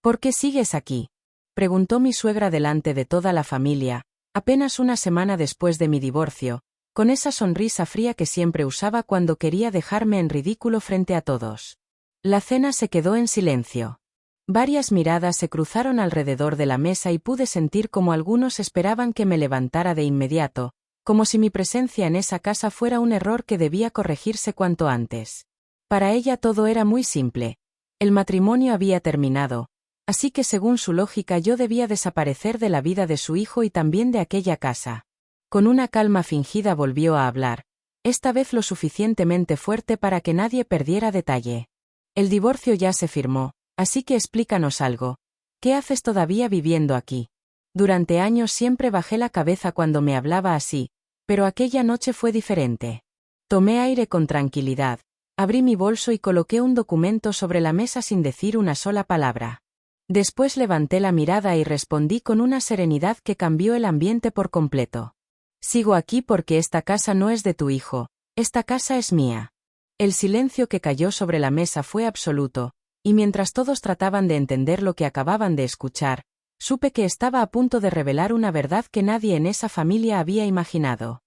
¿Por qué sigues aquí?, preguntó mi suegra delante de toda la familia, apenas una semana después de mi divorcio, con esa sonrisa fría que siempre usaba cuando quería dejarme en ridículo frente a todos. La cena se quedó en silencio. Varias miradas se cruzaron alrededor de la mesa y pude sentir como algunos esperaban que me levantara de inmediato, como si mi presencia en esa casa fuera un error que debía corregirse cuanto antes. Para ella todo era muy simple. El matrimonio había terminado, así que según su lógica yo debía desaparecer de la vida de su hijo y también de aquella casa. Con una calma fingida volvió a hablar, esta vez lo suficientemente fuerte para que nadie perdiera detalle. El divorcio ya se firmó, así que explícanos algo. ¿Qué haces todavía viviendo aquí? Durante años siempre bajé la cabeza cuando me hablaba así, pero aquella noche fue diferente. Tomé aire con tranquilidad, abrí mi bolso y coloqué un documento sobre la mesa sin decir una sola palabra. Después levanté la mirada y respondí con una serenidad que cambió el ambiente por completo. Sigo aquí porque esta casa no es de tu hijo, esta casa es mía. El silencio que cayó sobre la mesa fue absoluto, y mientras todos trataban de entender lo que acababan de escuchar, supe que estaba a punto de revelar una verdad que nadie en esa familia había imaginado.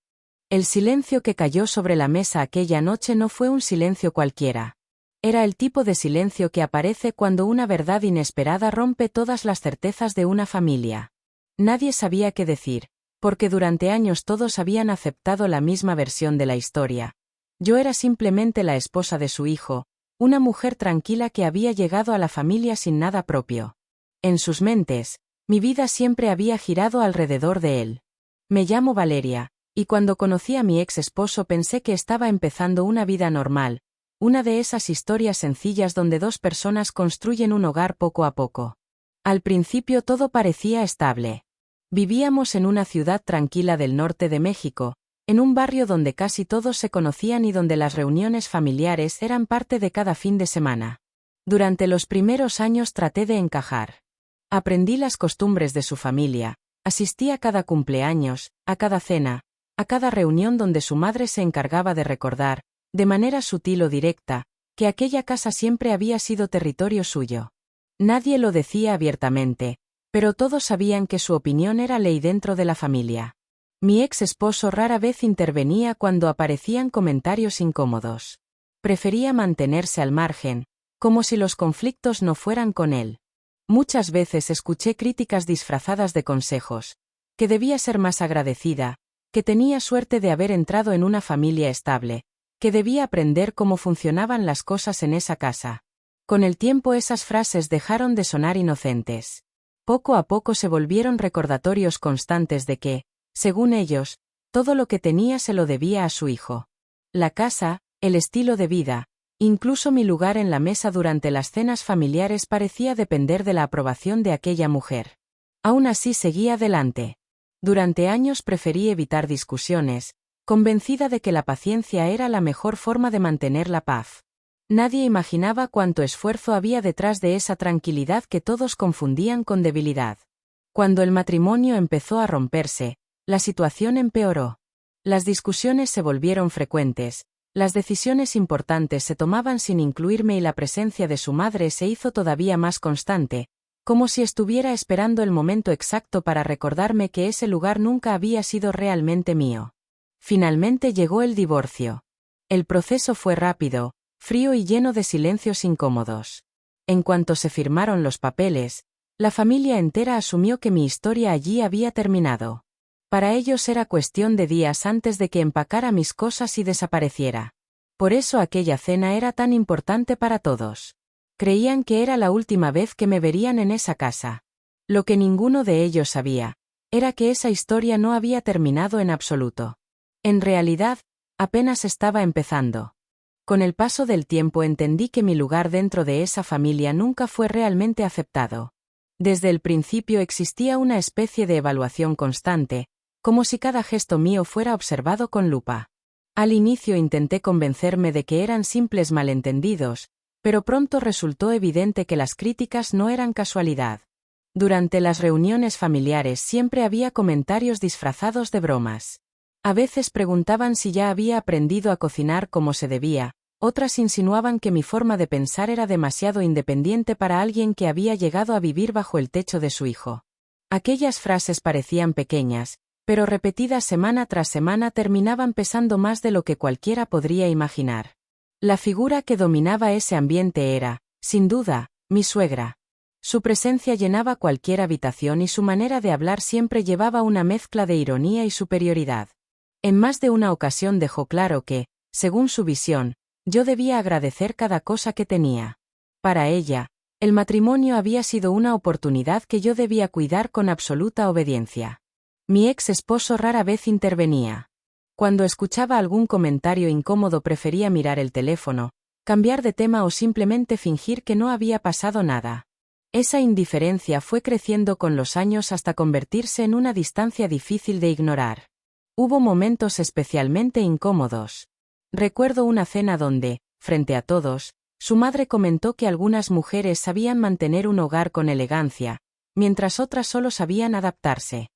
El silencio que cayó sobre la mesa aquella noche no fue un silencio cualquiera. Era el tipo de silencio que aparece cuando una verdad inesperada rompe todas las certezas de una familia. Nadie sabía qué decir, porque durante años todos habían aceptado la misma versión de la historia. Yo era simplemente la esposa de su hijo, una mujer tranquila que había llegado a la familia sin nada propio. En sus mentes, mi vida siempre había girado alrededor de él. Me llamo Valeria, y cuando conocí a mi ex esposo pensé que estaba empezando una vida normal, una de esas historias sencillas donde dos personas construyen un hogar poco a poco. Al principio todo parecía estable. Vivíamos en una ciudad tranquila del norte de México, en un barrio donde casi todos se conocían y donde las reuniones familiares eran parte de cada fin de semana. Durante los primeros años traté de encajar. Aprendí las costumbres de su familia, asistí a cada cumpleaños, a cada cena, a cada reunión donde su madre se encargaba de recordar, de manera sutil o directa, que aquella casa siempre había sido territorio suyo. Nadie lo decía abiertamente, pero todos sabían que su opinión era ley dentro de la familia. Mi ex esposo rara vez intervenía cuando aparecían comentarios incómodos. Prefería mantenerse al margen, como si los conflictos no fueran con él. Muchas veces escuché críticas disfrazadas de consejos, que debía ser más agradecida, que tenía suerte de haber entrado en una familia estable, que debía aprender cómo funcionaban las cosas en esa casa. Con el tiempo esas frases dejaron de sonar inocentes. Poco a poco se volvieron recordatorios constantes de que, según ellos, todo lo que tenía se lo debía a su hijo. La casa, el estilo de vida, incluso mi lugar en la mesa durante las cenas familiares parecía depender de la aprobación de aquella mujer. Aún así seguí adelante. Durante años preferí evitar discusiones, convencida de que la paciencia era la mejor forma de mantener la paz. Nadie imaginaba cuánto esfuerzo había detrás de esa tranquilidad que todos confundían con debilidad. Cuando el matrimonio empezó a romperse, la situación empeoró. Las discusiones se volvieron frecuentes, las decisiones importantes se tomaban sin incluirme y la presencia de su madre se hizo todavía más constante, como si estuviera esperando el momento exacto para recordarme que ese lugar nunca había sido realmente mío. Finalmente llegó el divorcio. El proceso fue rápido, frío y lleno de silencios incómodos. En cuanto se firmaron los papeles, la familia entera asumió que mi historia allí había terminado. Para ellos era cuestión de días antes de que empacara mis cosas y desapareciera. Por eso aquella cena era tan importante para todos. Creían que era la última vez que me verían en esa casa. Lo que ninguno de ellos sabía, era que esa historia no había terminado en absoluto. En realidad, apenas estaba empezando. Con el paso del tiempo entendí que mi lugar dentro de esa familia nunca fue realmente aceptado. Desde el principio existía una especie de evaluación constante, como si cada gesto mío fuera observado con lupa. Al inicio intenté convencerme de que eran simples malentendidos, pero pronto resultó evidente que las críticas no eran casualidad. Durante las reuniones familiares siempre había comentarios disfrazados de bromas. A veces preguntaban si ya había aprendido a cocinar como se debía, Otras insinuaban que mi forma de pensar era demasiado independiente para alguien que había llegado a vivir bajo el techo de su hijo. Aquellas frases parecían pequeñas, pero repetidas semana tras semana terminaban pesando más de lo que cualquiera podría imaginar. La figura que dominaba ese ambiente era, sin duda, mi suegra. Su presencia llenaba cualquier habitación y su manera de hablar siempre llevaba una mezcla de ironía y superioridad. En más de una ocasión dejó claro que, según su visión, yo debía agradecer cada cosa que tenía. Para ella, el matrimonio había sido una oportunidad que yo debía cuidar con absoluta obediencia. Mi ex esposo rara vez intervenía. Cuando escuchaba algún comentario incómodo prefería mirar el teléfono, cambiar de tema o simplemente fingir que no había pasado nada. Esa indiferencia fue creciendo con los años hasta convertirse en una distancia difícil de ignorar. Hubo momentos especialmente incómodos. Recuerdo una cena donde, frente a todos, su madre comentó que algunas mujeres sabían mantener un hogar con elegancia, mientras otras solo sabían adaptarse.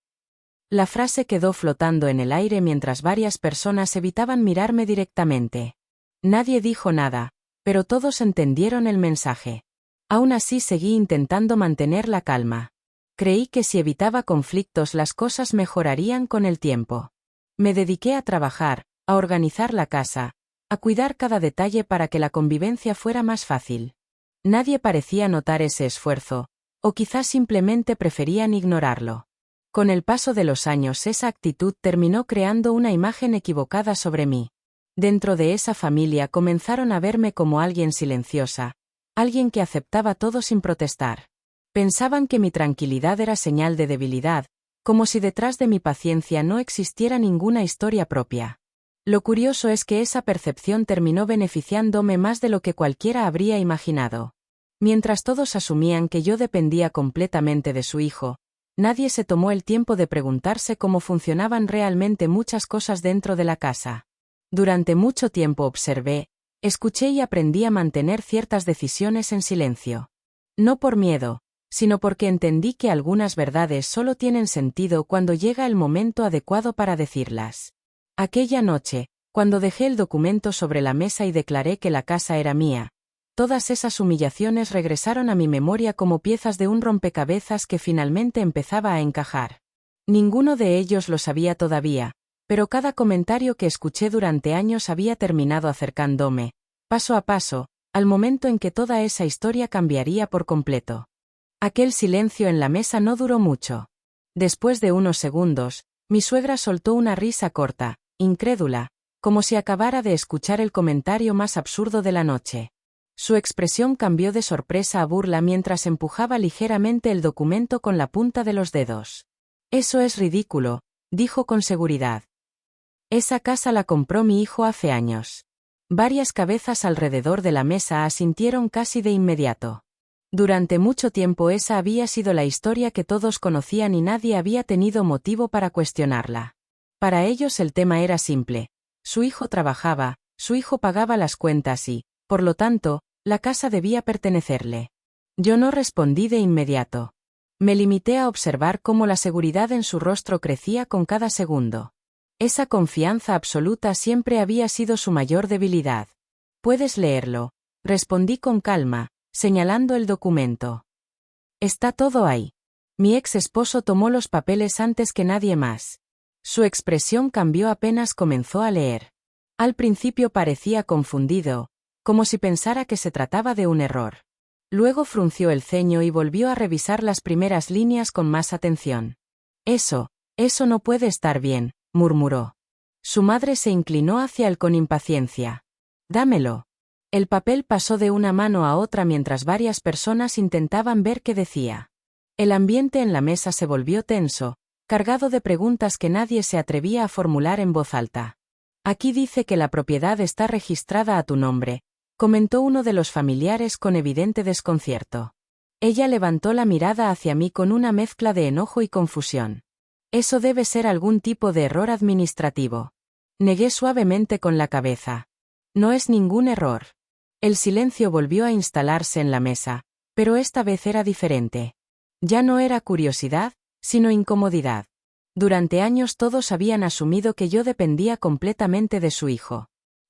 La frase quedó flotando en el aire mientras varias personas evitaban mirarme directamente. Nadie dijo nada, pero todos entendieron el mensaje. Aún así seguí intentando mantener la calma. Creí que si evitaba conflictos las cosas mejorarían con el tiempo. Me dediqué a trabajar, a organizar la casa, a cuidar cada detalle para que la convivencia fuera más fácil. Nadie parecía notar ese esfuerzo, o quizás simplemente preferían ignorarlo. Con el paso de los años esa actitud terminó creando una imagen equivocada sobre mí. Dentro de esa familia comenzaron a verme como alguien silenciosa, alguien que aceptaba todo sin protestar. Pensaban que mi tranquilidad era señal de debilidad, como si detrás de mi paciencia no existiera ninguna historia propia. Lo curioso es que esa percepción terminó beneficiándome más de lo que cualquiera habría imaginado. Mientras todos asumían que yo dependía completamente de su hijo, nadie se tomó el tiempo de preguntarse cómo funcionaban realmente muchas cosas dentro de la casa. Durante mucho tiempo observé, escuché y aprendí a mantener ciertas decisiones en silencio. No por miedo, sino porque entendí que algunas verdades solo tienen sentido cuando llega el momento adecuado para decirlas. Aquella noche, cuando dejé el documento sobre la mesa y declaré que la casa era mía, todas esas humillaciones regresaron a mi memoria como piezas de un rompecabezas que finalmente empezaba a encajar. Ninguno de ellos lo sabía todavía, pero cada comentario que escuché durante años había terminado acercándome, paso a paso, al momento en que toda esa historia cambiaría por completo. Aquel silencio en la mesa no duró mucho. Después de unos segundos, mi suegra soltó una risa corta, incrédula, como si acabara de escuchar el comentario más absurdo de la noche. Su expresión cambió de sorpresa a burla mientras empujaba ligeramente el documento con la punta de los dedos. «Eso es ridículo», dijo con seguridad. «Esa casa la compró mi hijo hace años». Varias cabezas alrededor de la mesa asintieron casi de inmediato. Durante mucho tiempo esa había sido la historia que todos conocían y nadie había tenido motivo para cuestionarla. Para ellos el tema era simple. Su hijo trabajaba, su hijo pagaba las cuentas y, por lo tanto, la casa debía pertenecerle. Yo no respondí de inmediato. Me limité a observar cómo la seguridad en su rostro crecía con cada segundo. Esa confianza absoluta siempre había sido su mayor debilidad. «Puedes leerlo», respondí con calma, señalando el documento. «Está todo ahí». Mi ex esposo tomó los papeles antes que nadie más. Su expresión cambió apenas comenzó a leer. Al principio parecía confundido, como si pensara que se trataba de un error. Luego frunció el ceño y volvió a revisar las primeras líneas con más atención. Eso no puede estar bien», murmuró. Su madre se inclinó hacia él con impaciencia. «Dámelo». El papel pasó de una mano a otra mientras varias personas intentaban ver qué decía. El ambiente en la mesa se volvió tenso, cargado de preguntas que nadie se atrevía a formular en voz alta. «Aquí dice que la propiedad está registrada a tu nombre», comentó uno de los familiares con evidente desconcierto. Ella levantó la mirada hacia mí con una mezcla de enojo y confusión. «Eso debe ser algún tipo de error administrativo». Negué suavemente con la cabeza. «No es ningún error». El silencio volvió a instalarse en la mesa, pero esta vez era diferente. Ya no era curiosidad, sino incomodidad. Durante años todos habían asumido que yo dependía completamente de su hijo.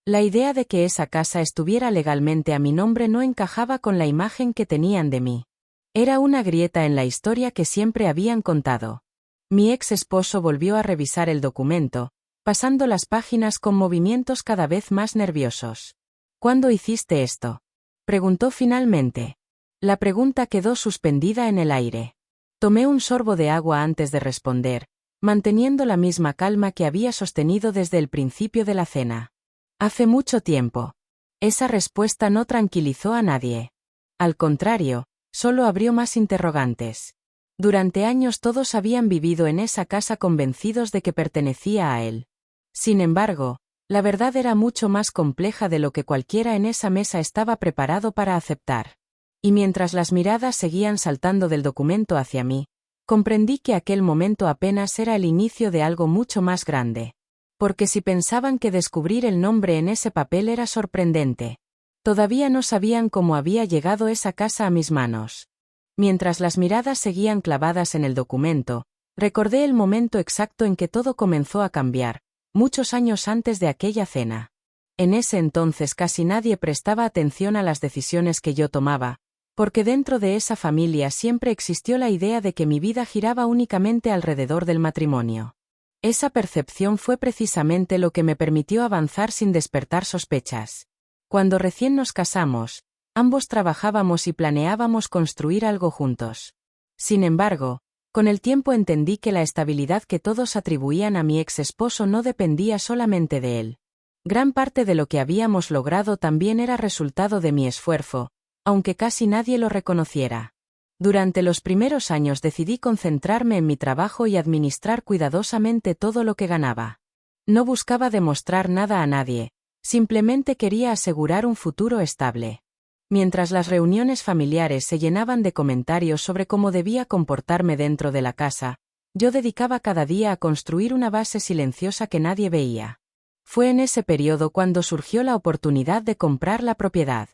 La idea de que esa casa estuviera legalmente a mi nombre no encajaba con la imagen que tenían de mí. Era una grieta en la historia que siempre habían contado. Mi ex esposo volvió a revisar el documento, pasando las páginas con movimientos cada vez más nerviosos. ¿Cuándo hiciste esto?, preguntó finalmente. La pregunta quedó suspendida en el aire. Tomé un sorbo de agua antes de responder, manteniendo la misma calma que había sostenido desde el principio de la cena. Hace mucho tiempo. Esa respuesta no tranquilizó a nadie. Al contrario, solo abrió más interrogantes. Durante años todos habían vivido en esa casa convencidos de que pertenecía a él. Sin embargo, la verdad era mucho más compleja de lo que cualquiera en esa mesa estaba preparado para aceptar. Y mientras las miradas seguían saltando del documento hacia mí, comprendí que aquel momento apenas era el inicio de algo mucho más grande. Porque si pensaban que descubrir el nombre en ese papel era sorprendente, todavía no sabían cómo había llegado esa casa a mis manos. Mientras las miradas seguían clavadas en el documento, recordé el momento exacto en que todo comenzó a cambiar, muchos años antes de aquella cena. En ese entonces casi nadie prestaba atención a las decisiones que yo tomaba, porque dentro de esa familia siempre existió la idea de que mi vida giraba únicamente alrededor del matrimonio. Esa percepción fue precisamente lo que me permitió avanzar sin despertar sospechas. Cuando recién nos casamos, ambos trabajábamos y planeábamos construir algo juntos. Sin embargo, con el tiempo entendí que la estabilidad que todos atribuían a mi ex esposo no dependía solamente de él. Gran parte de lo que habíamos logrado también era resultado de mi esfuerzo, aunque casi nadie lo reconociera. Durante los primeros años decidí concentrarme en mi trabajo y administrar cuidadosamente todo lo que ganaba. No buscaba demostrar nada a nadie, simplemente quería asegurar un futuro estable. Mientras las reuniones familiares se llenaban de comentarios sobre cómo debía comportarme dentro de la casa, yo dedicaba cada día a construir una base silenciosa que nadie veía. Fue en ese periodo cuando surgió la oportunidad de comprar la propiedad.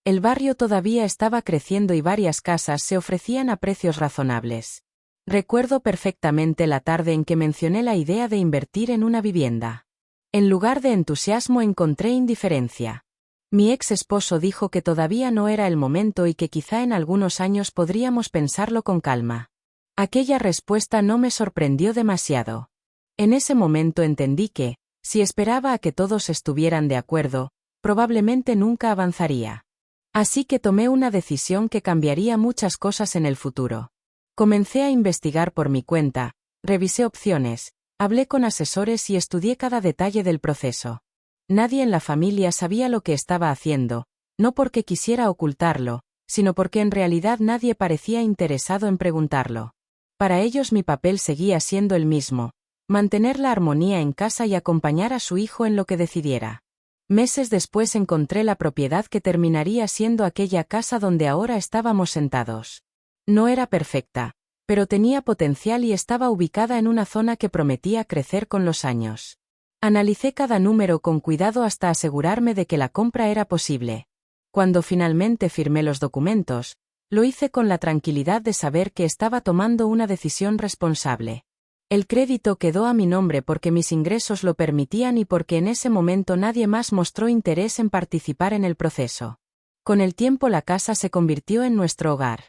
El barrio todavía estaba creciendo y varias casas se ofrecían a precios razonables. Recuerdo perfectamente la tarde en que mencioné la idea de invertir en una vivienda. En lugar de entusiasmo encontré indiferencia. Mi ex esposo dijo que todavía no era el momento y que quizá en algunos años podríamos pensarlo con calma. Aquella respuesta no me sorprendió demasiado. En ese momento entendí que, si esperaba a que todos estuvieran de acuerdo, probablemente nunca avanzaría. Así que tomé una decisión que cambiaría muchas cosas en el futuro. Comencé a investigar por mi cuenta, revisé opciones, hablé con asesores y estudié cada detalle del proceso. Nadie en la familia sabía lo que estaba haciendo, no porque quisiera ocultarlo, sino porque en realidad nadie parecía interesado en preguntarlo. Para ellos mi papel seguía siendo el mismo: mantener la armonía en casa y acompañar a su hijo en lo que decidiera. Meses después encontré la propiedad que terminaría siendo aquella casa donde ahora estábamos sentados. No era perfecta, pero tenía potencial y estaba ubicada en una zona que prometía crecer con los años. Analicé cada número con cuidado hasta asegurarme de que la compra era posible. Cuando finalmente firmé los documentos, lo hice con la tranquilidad de saber que estaba tomando una decisión responsable. El crédito quedó a mi nombre porque mis ingresos lo permitían y porque en ese momento nadie más mostró interés en participar en el proceso. Con el tiempo la casa se convirtió en nuestro hogar.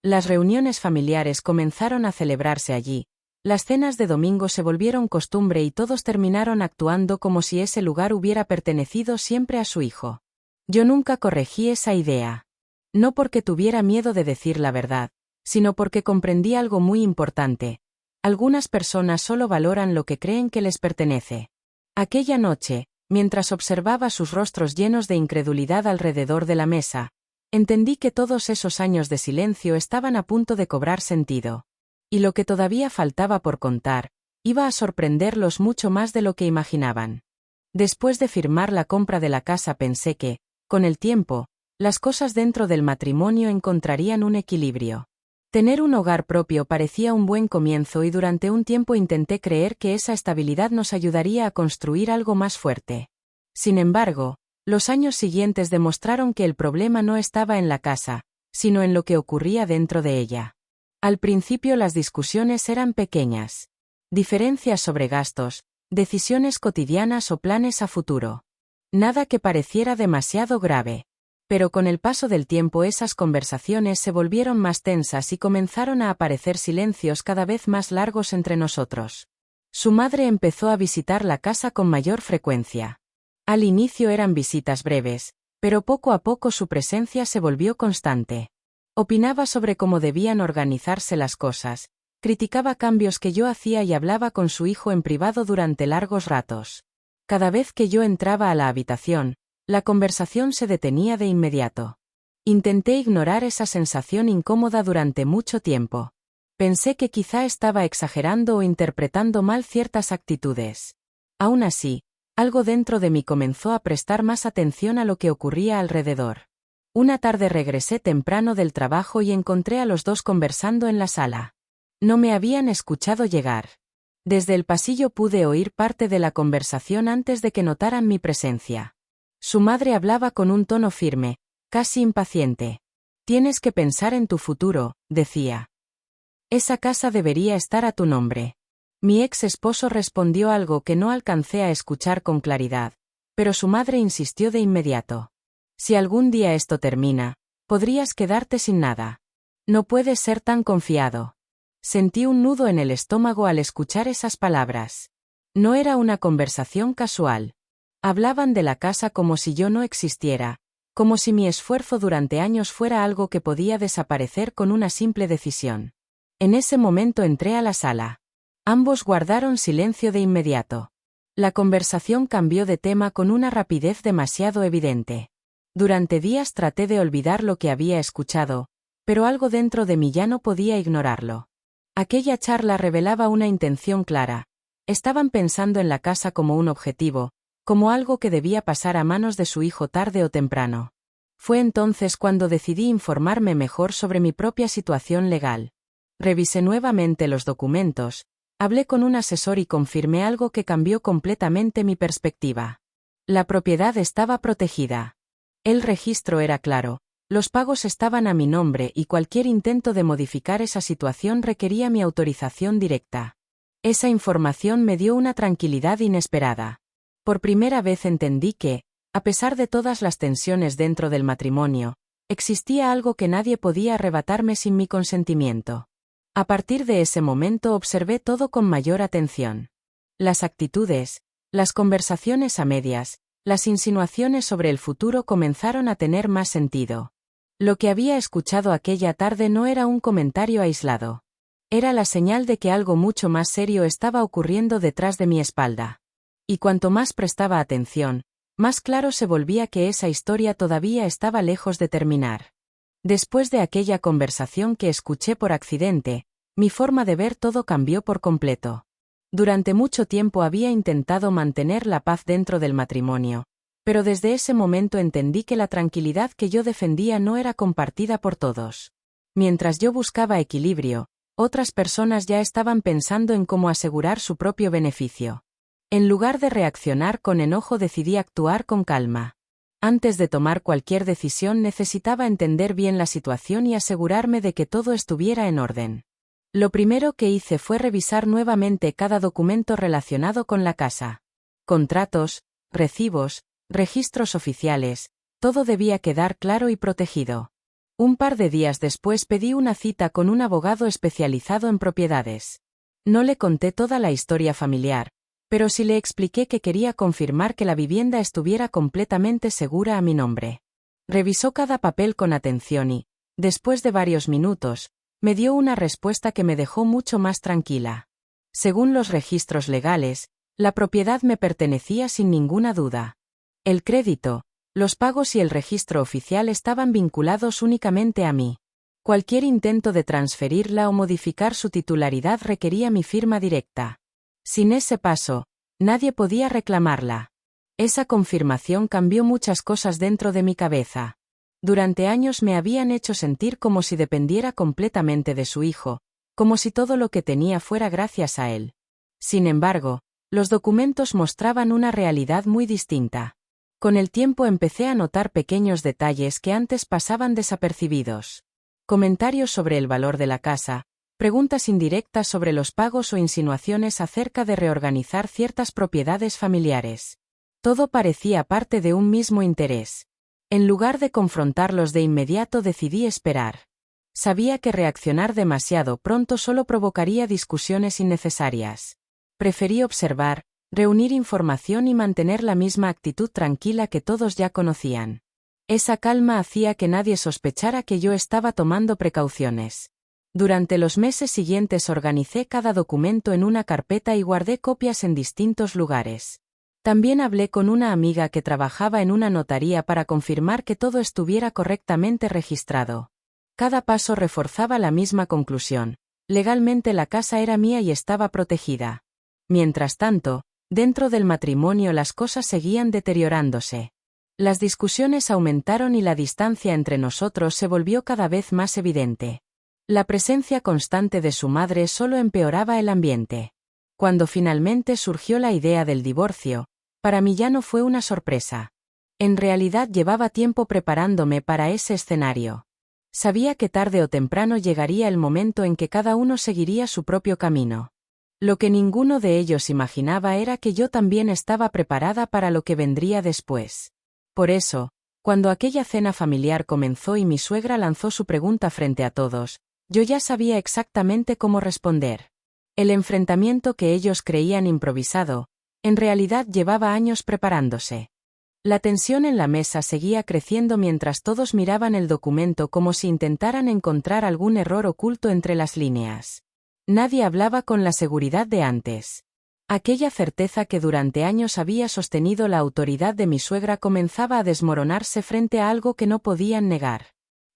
Las reuniones familiares comenzaron a celebrarse allí, las cenas de domingo se volvieron costumbre y todos terminaron actuando como si ese lugar hubiera pertenecido siempre a su hijo. Yo nunca corregí esa idea. No porque tuviera miedo de decir la verdad, sino porque comprendí algo muy importante. Algunas personas solo valoran lo que creen que les pertenece. Aquella noche, mientras observaba sus rostros llenos de incredulidad alrededor de la mesa, entendí que todos esos años de silencio estaban a punto de cobrar sentido. Y lo que todavía faltaba por contar, iba a sorprenderlos mucho más de lo que imaginaban. Después de firmar la compra de la casa pensé que, con el tiempo, las cosas dentro del matrimonio encontrarían un equilibrio. Tener un hogar propio parecía un buen comienzo y durante un tiempo intenté creer que esa estabilidad nos ayudaría a construir algo más fuerte. Sin embargo, los años siguientes demostraron que el problema no estaba en la casa, sino en lo que ocurría dentro de ella. Al principio las discusiones eran pequeñas. Diferencias sobre gastos, decisiones cotidianas o planes a futuro. Nada que pareciera demasiado grave. Pero con el paso del tiempo esas conversaciones se volvieron más tensas y comenzaron a aparecer silencios cada vez más largos entre nosotros. Su madre empezó a visitar la casa con mayor frecuencia. Al inicio eran visitas breves, pero poco a poco su presencia se volvió constante. Opinaba sobre cómo debían organizarse las cosas, criticaba cambios que yo hacía y hablaba con su hijo en privado durante largos ratos. Cada vez que yo entraba a la habitación, la conversación se detenía de inmediato. Intenté ignorar esa sensación incómoda durante mucho tiempo. Pensé que quizá estaba exagerando o interpretando mal ciertas actitudes. Aún así, algo dentro de mí comenzó a prestar más atención a lo que ocurría alrededor. Una tarde regresé temprano del trabajo y encontré a los dos conversando en la sala. No me habían escuchado llegar. Desde el pasillo pude oír parte de la conversación antes de que notaran mi presencia. Su madre hablaba con un tono firme, casi impaciente. «Tienes que pensar en tu futuro», decía. «Esa casa debería estar a tu nombre». Mi ex esposo respondió algo que no alcancé a escuchar con claridad, pero su madre insistió de inmediato. «Si algún día esto termina, podrías quedarte sin nada. No puedes ser tan confiado». Sentí un nudo en el estómago al escuchar esas palabras. No era una conversación casual. Hablaban de la casa como si yo no existiera, como si mi esfuerzo durante años fuera algo que podía desaparecer con una simple decisión. En ese momento entré a la sala. Ambos guardaron silencio de inmediato. La conversación cambió de tema con una rapidez demasiado evidente. Durante días traté de olvidar lo que había escuchado, pero algo dentro de mí ya no podía ignorarlo. Aquella charla revelaba una intención clara. Estaban pensando en la casa como un objetivo, como algo que debía pasar a manos de su hijo tarde o temprano. Fue entonces cuando decidí informarme mejor sobre mi propia situación legal. Revisé nuevamente los documentos, hablé con un asesor y confirmé algo que cambió completamente mi perspectiva. La propiedad estaba protegida. El registro era claro, los pagos estaban a mi nombre y cualquier intento de modificar esa situación requería mi autorización directa. Esa información me dio una tranquilidad inesperada. Por primera vez entendí que, a pesar de todas las tensiones dentro del matrimonio, existía algo que nadie podía arrebatarme sin mi consentimiento. A partir de ese momento observé todo con mayor atención. Las actitudes, las conversaciones a medias, las insinuaciones sobre el futuro comenzaron a tener más sentido. Lo que había escuchado aquella tarde no era un comentario aislado. Era la señal de que algo mucho más serio estaba ocurriendo detrás de mi espalda. Y cuanto más prestaba atención, más claro se volvía que esa historia todavía estaba lejos de terminar. Después de aquella conversación que escuché por accidente, mi forma de ver todo cambió por completo. Durante mucho tiempo había intentado mantener la paz dentro del matrimonio, pero desde ese momento entendí que la tranquilidad que yo defendía no era compartida por todos. Mientras yo buscaba equilibrio, otras personas ya estaban pensando en cómo asegurar su propio beneficio. En lugar de reaccionar con enojo decidí actuar con calma. Antes de tomar cualquier decisión necesitaba entender bien la situación y asegurarme de que todo estuviera en orden. Lo primero que hice fue revisar nuevamente cada documento relacionado con la casa. Contratos, recibos, registros oficiales, todo debía quedar claro y protegido. Un par de días después pedí una cita con un abogado especializado en propiedades. No le conté toda la historia familiar, pero sí le expliqué que quería confirmar que la vivienda estuviera completamente segura a mi nombre. Revisó cada papel con atención y, después de varios minutos, me dio una respuesta que me dejó mucho más tranquila. Según los registros legales, la propiedad me pertenecía sin ninguna duda. El crédito, los pagos y el registro oficial estaban vinculados únicamente a mí. Cualquier intento de transferirla o modificar su titularidad requería mi firma directa. Sin ese paso, nadie podía reclamarla. Esa confirmación cambió muchas cosas dentro de mi cabeza. Durante años me habían hecho sentir como si dependiera completamente de su hijo, como si todo lo que tenía fuera gracias a él. Sin embargo, los documentos mostraban una realidad muy distinta. Con el tiempo empecé a notar pequeños detalles que antes pasaban desapercibidos. Comentarios sobre el valor de la casa, preguntas indirectas sobre los pagos o insinuaciones acerca de reorganizar ciertas propiedades familiares. Todo parecía parte de un mismo interés. En lugar de confrontarlos de inmediato decidí esperar. Sabía que reaccionar demasiado pronto solo provocaría discusiones innecesarias. Preferí observar, reunir información y mantener la misma actitud tranquila que todos ya conocían. Esa calma hacía que nadie sospechara que yo estaba tomando precauciones. Durante los meses siguientes organicé cada documento en una carpeta y guardé copias en distintos lugares. También hablé con una amiga que trabajaba en una notaría para confirmar que todo estuviera correctamente registrado. Cada paso reforzaba la misma conclusión. Legalmente la casa era mía y estaba protegida. Mientras tanto, dentro del matrimonio las cosas seguían deteriorándose. Las discusiones aumentaron y la distancia entre nosotros se volvió cada vez más evidente. La presencia constante de su madre solo empeoraba el ambiente. Cuando finalmente surgió la idea del divorcio, para mí ya no fue una sorpresa. En realidad llevaba tiempo preparándome para ese escenario. Sabía que tarde o temprano llegaría el momento en que cada uno seguiría su propio camino. Lo que ninguno de ellos imaginaba era que yo también estaba preparada para lo que vendría después. Por eso, cuando aquella cena familiar comenzó y mi suegra lanzó su pregunta frente a todos, yo ya sabía exactamente cómo responder. El enfrentamiento que ellos creían improvisado, en realidad llevaba años preparándose. La tensión en la mesa seguía creciendo mientras todos miraban el documento como si intentaran encontrar algún error oculto entre las líneas. Nadie hablaba con la seguridad de antes. Aquella certeza que durante años había sostenido la autoridad de mi suegra comenzaba a desmoronarse frente a algo que no podían negar.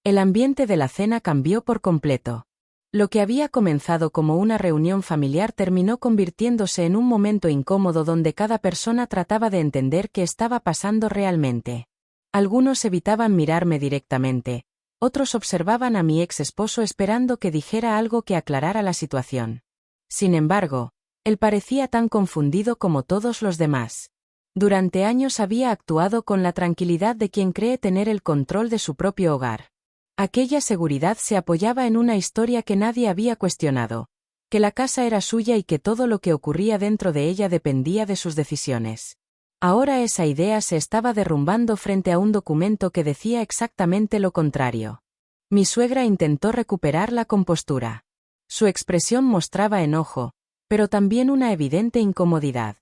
El ambiente de la cena cambió por completo. Lo que había comenzado como una reunión familiar terminó convirtiéndose en un momento incómodo donde cada persona trataba de entender qué estaba pasando realmente. Algunos evitaban mirarme directamente, otros observaban a mi ex esposo esperando que dijera algo que aclarara la situación. Sin embargo, él parecía tan confundido como todos los demás. Durante años había actuado con la tranquilidad de quien cree tener el control de su propio hogar. Aquella seguridad se apoyaba en una historia que nadie había cuestionado, que la casa era suya y que todo lo que ocurría dentro de ella dependía de sus decisiones. Ahora esa idea se estaba derrumbando frente a un documento que decía exactamente lo contrario. Mi suegra intentó recuperar la compostura. Su expresión mostraba enojo, pero también una evidente incomodidad.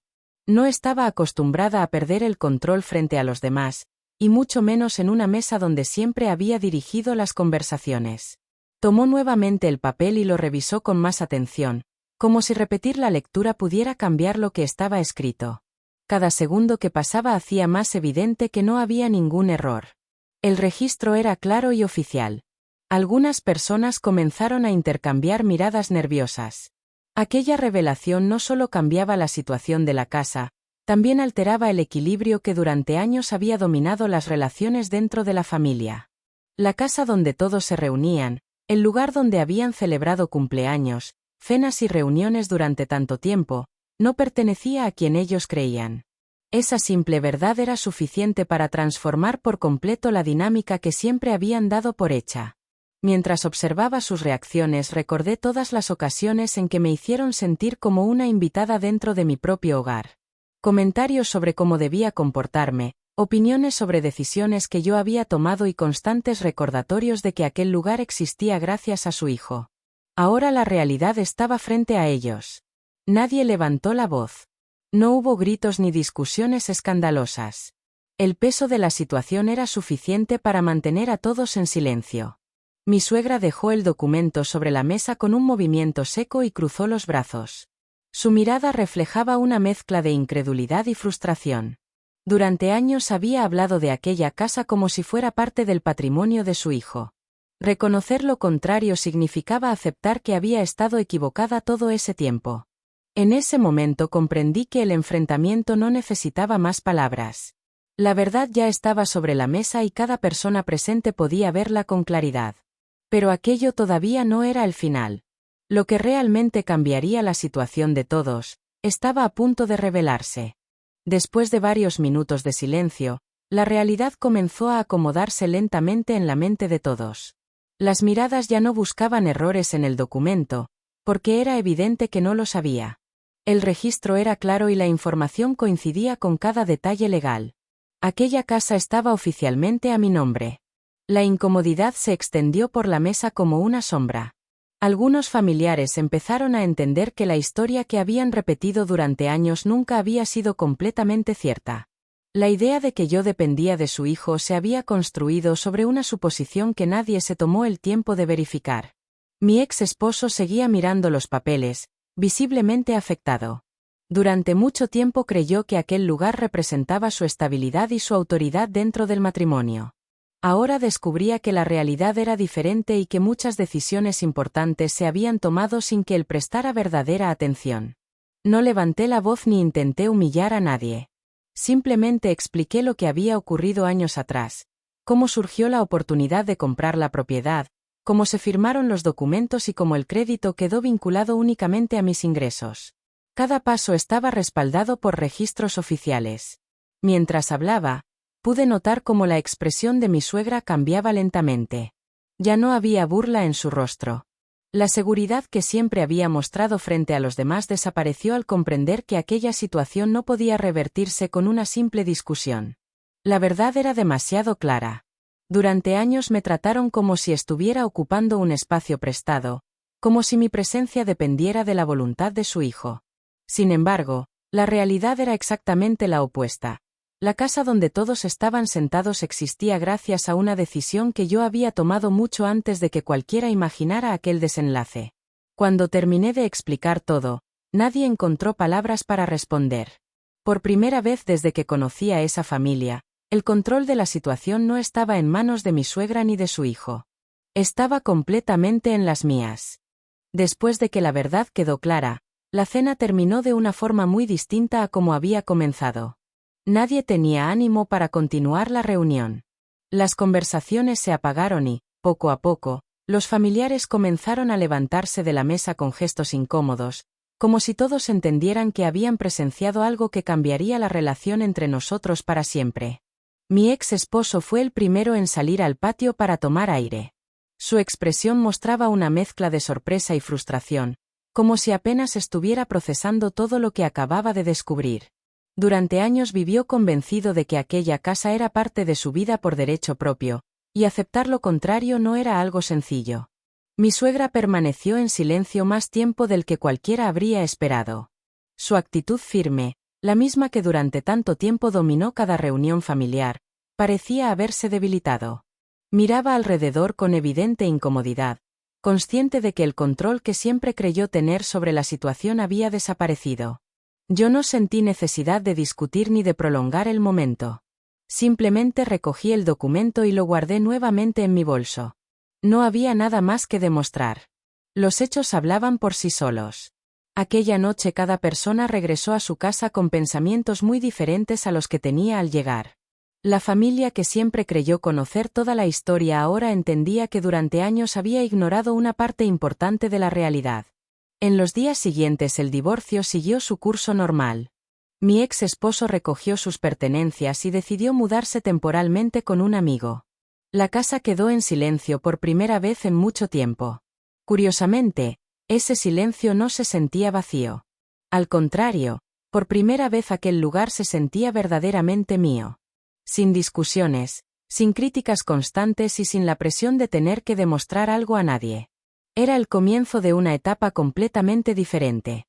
No estaba acostumbrada a perder el control frente a los demás, y mucho menos en una mesa donde siempre había dirigido las conversaciones. Tomó nuevamente el papel y lo revisó con más atención, como si repetir la lectura pudiera cambiar lo que estaba escrito. Cada segundo que pasaba hacía más evidente que no había ningún error. El registro era claro y oficial. Algunas personas comenzaron a intercambiar miradas nerviosas. Aquella revelación no solo cambiaba la situación de la casa, también alteraba el equilibrio que durante años había dominado las relaciones dentro de la familia. La casa donde todos se reunían, el lugar donde habían celebrado cumpleaños, cenas y reuniones durante tanto tiempo, no pertenecía a quien ellos creían. Esa simple verdad era suficiente para transformar por completo la dinámica que siempre habían dado por hecha. Mientras observaba sus reacciones recordé todas las ocasiones en que me hicieron sentir como una invitada dentro de mi propio hogar. Comentarios sobre cómo debía comportarme, opiniones sobre decisiones que yo había tomado y constantes recordatorios de que aquel lugar existía gracias a su hijo. Ahora la realidad estaba frente a ellos. Nadie levantó la voz. No hubo gritos ni discusiones escandalosas. El peso de la situación era suficiente para mantener a todos en silencio. Mi suegra dejó el documento sobre la mesa con un movimiento seco y cruzó los brazos. Su mirada reflejaba una mezcla de incredulidad y frustración. Durante años había hablado de aquella casa como si fuera parte del patrimonio de su hijo. Reconocer lo contrario significaba aceptar que había estado equivocada todo ese tiempo. En ese momento comprendí que el enfrentamiento no necesitaba más palabras. La verdad ya estaba sobre la mesa y cada persona presente podía verla con claridad. Pero aquello todavía no era el final. Lo que realmente cambiaría la situación de todos, estaba a punto de revelarse. Después de varios minutos de silencio, la realidad comenzó a acomodarse lentamente en la mente de todos. Las miradas ya no buscaban errores en el documento, porque era evidente que no los había. El registro era claro y la información coincidía con cada detalle legal. Aquella casa estaba oficialmente a mi nombre. La incomodidad se extendió por la mesa como una sombra. Algunos familiares empezaron a entender que la historia que habían repetido durante años nunca había sido completamente cierta. La idea de que yo dependía de su hijo se había construido sobre una suposición que nadie se tomó el tiempo de verificar. Mi ex esposo seguía mirando los papeles, visiblemente afectado. Durante mucho tiempo creyó que aquel lugar representaba su estabilidad y su autoridad dentro del matrimonio. Ahora descubría que la realidad era diferente y que muchas decisiones importantes se habían tomado sin que él prestara verdadera atención. No levanté la voz ni intenté humillar a nadie. Simplemente expliqué lo que había ocurrido años atrás, cómo surgió la oportunidad de comprar la propiedad, cómo se firmaron los documentos y cómo el crédito quedó vinculado únicamente a mis ingresos. Cada paso estaba respaldado por registros oficiales. Mientras hablaba, pude notar cómo la expresión de mi suegra cambiaba lentamente. Ya no había burla en su rostro. La seguridad que siempre había mostrado frente a los demás desapareció al comprender que aquella situación no podía revertirse con una simple discusión. La verdad era demasiado clara. Durante años me trataron como si estuviera ocupando un espacio prestado, como si mi presencia dependiera de la voluntad de su hijo. Sin embargo, la realidad era exactamente la opuesta. La casa donde todos estaban sentados existía gracias a una decisión que yo había tomado mucho antes de que cualquiera imaginara aquel desenlace. Cuando terminé de explicar todo, nadie encontró palabras para responder. Por primera vez desde que conocí a esa familia, el control de la situación no estaba en manos de mi suegra ni de su hijo. Estaba completamente en las mías. Después de que la verdad quedó clara, la cena terminó de una forma muy distinta a como había comenzado. Nadie tenía ánimo para continuar la reunión. Las conversaciones se apagaron y, poco a poco, los familiares comenzaron a levantarse de la mesa con gestos incómodos, como si todos entendieran que habían presenciado algo que cambiaría la relación entre nosotros para siempre. Mi ex esposo fue el primero en salir al patio para tomar aire. Su expresión mostraba una mezcla de sorpresa y frustración, como si apenas estuviera procesando todo lo que acababa de descubrir. Durante años vivió convencido de que aquella casa era parte de su vida por derecho propio, y aceptar lo contrario no era algo sencillo. Mi suegra permaneció en silencio más tiempo del que cualquiera habría esperado. Su actitud firme, la misma que durante tanto tiempo dominó cada reunión familiar, parecía haberse debilitado. Miraba alrededor con evidente incomodidad, consciente de que el control que siempre creyó tener sobre la situación había desaparecido. Yo no sentí necesidad de discutir ni de prolongar el momento. Simplemente recogí el documento y lo guardé nuevamente en mi bolso. No había nada más que demostrar. Los hechos hablaban por sí solos. Aquella noche cada persona regresó a su casa con pensamientos muy diferentes a los que tenía al llegar. La familia que siempre creyó conocer toda la historia ahora entendía que durante años había ignorado una parte importante de la realidad. En los días siguientes el divorcio siguió su curso normal. Mi ex esposo recogió sus pertenencias y decidió mudarse temporalmente con un amigo. La casa quedó en silencio por primera vez en mucho tiempo. Curiosamente, ese silencio no se sentía vacío. Al contrario, por primera vez aquel lugar se sentía verdaderamente mío. Sin discusiones, sin críticas constantes y sin la presión de tener que demostrar algo a nadie. Era el comienzo de una etapa completamente diferente.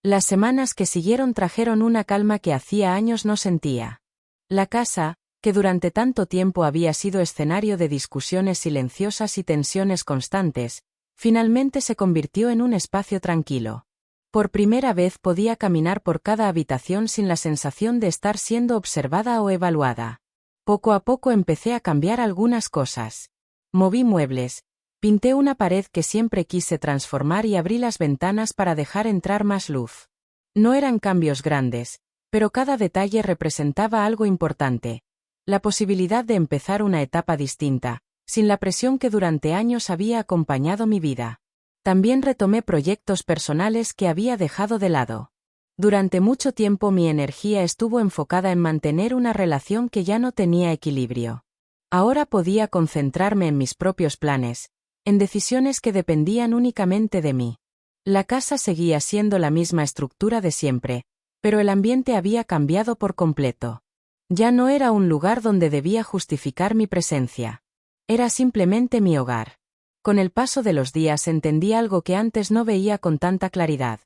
Las semanas que siguieron trajeron una calma que hacía años no sentía. La casa, que durante tanto tiempo había sido escenario de discusiones silenciosas y tensiones constantes, finalmente se convirtió en un espacio tranquilo. Por primera vez podía caminar por cada habitación sin la sensación de estar siendo observada o evaluada. Poco a poco empecé a cambiar algunas cosas. Moví muebles, pinté una pared que siempre quise transformar y abrí las ventanas para dejar entrar más luz. No eran cambios grandes, pero cada detalle representaba algo importante. La posibilidad de empezar una etapa distinta, sin la presión que durante años había acompañado mi vida. También retomé proyectos personales que había dejado de lado. Durante mucho tiempo mi energía estuvo enfocada en mantener una relación que ya no tenía equilibrio. Ahora podía concentrarme en mis propios planes, en decisiones que dependían únicamente de mí. La casa seguía siendo la misma estructura de siempre, pero el ambiente había cambiado por completo. Ya no era un lugar donde debía justificar mi presencia. Era simplemente mi hogar. Con el paso de los días entendí algo que antes no veía con tanta claridad.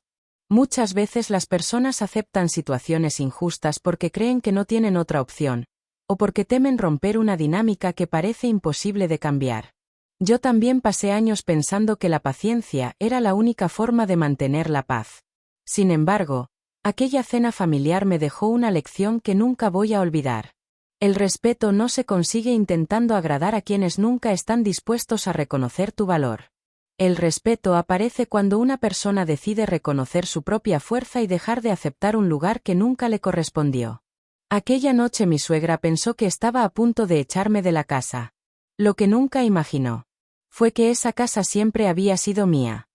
Muchas veces las personas aceptan situaciones injustas porque creen que no tienen otra opción, o porque temen romper una dinámica que parece imposible de cambiar. Yo también pasé años pensando que la paciencia era la única forma de mantener la paz. Sin embargo, aquella cena familiar me dejó una lección que nunca voy a olvidar. El respeto no se consigue intentando agradar a quienes nunca están dispuestos a reconocer tu valor. El respeto aparece cuando una persona decide reconocer su propia fuerza y dejar de aceptar un lugar que nunca le correspondió. Aquella noche mi suegra pensó que estaba a punto de echarme de la casa. Lo que nunca imaginó fue que esa casa siempre había sido mía.